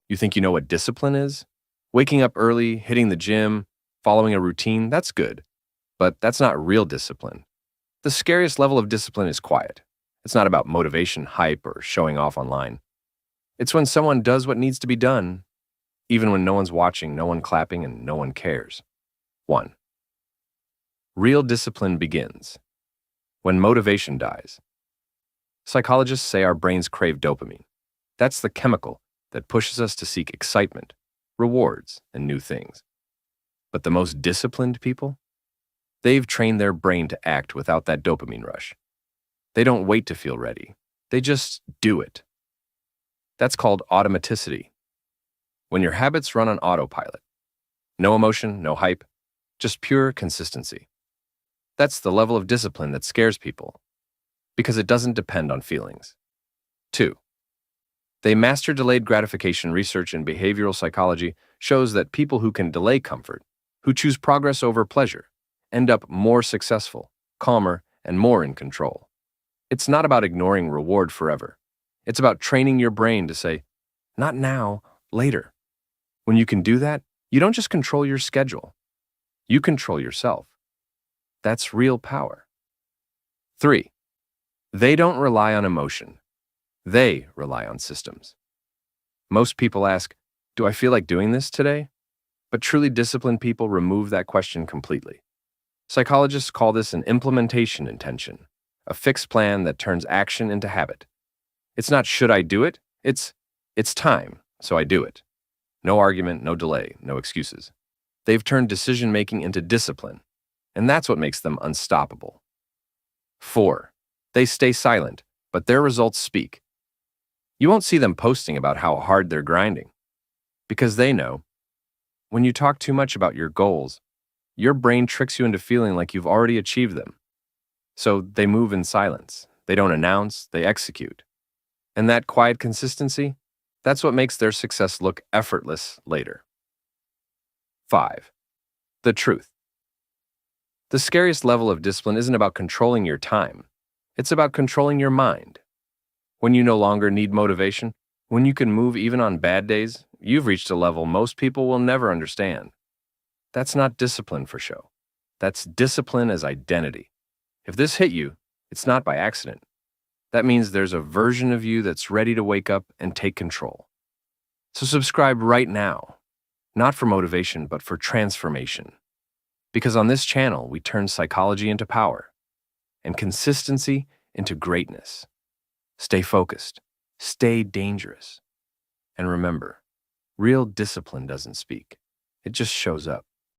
You think you know what discipline is? Waking up early, hitting the gym, following a routine, that's good. But that's not real discipline. The scariest level of discipline is quiet. It's not about motivation, hype, or showing off online. It's when someone does what needs to be done, even when no one's watching, no one clapping, and no one cares. 1. Real discipline begins when motivation dies. Psychologists say our brains crave dopamine. That's the chemical that pushes us to seek excitement, rewards, and new things. But the most disciplined people? They've trained their brain to act without that dopamine rush. They don't wait to feel ready. They just do it. That's called automaticity. When your habits run on autopilot. No emotion, no hype, just pure consistency. That's the level of discipline that scares people, because it doesn't depend on feelings. 2. They master delayed gratification. Research in behavioral psychology shows that people who can delay comfort, who choose progress over pleasure, end up more successful, calmer, and more in control. It's not about ignoring reward forever. It's about training your brain to say, not now, later. When you can do that, you don't just control your schedule. You control yourself. That's real power. 3. They don't rely on emotion. They rely on systems. Most people ask, do I feel like doing this today? But truly disciplined people remove that question completely. Psychologists call this an implementation intention, a fixed plan that turns action into habit. It's not should I do it, it's time, so I do it. No argument, no delay, no excuses. They've turned decision-making into discipline, and that's what makes them unstoppable. 4. They stay silent, but their results speak. You won't see them posting about how hard they're grinding, because they know when you talk too much about your goals, your brain tricks you into feeling like you've already achieved them. So they move in silence. They don't announce, they execute. And that quiet consistency, that's what makes their success look effortless later. 5. The truth. The scariest level of discipline isn't about controlling your time. It's about controlling your mind. When you no longer need motivation, when you can move even on bad days, you've reached a level most people will never understand. That's not discipline for show. That's discipline as identity. If this hit you, it's not by accident. That means there's a version of you that's ready to wake up and take control. So subscribe right now, not for motivation, but for transformation. Because on this channel, we turn psychology into power and consistency into greatness. Stay focused, stay dangerous. And remember, real discipline doesn't speak. It just shows up.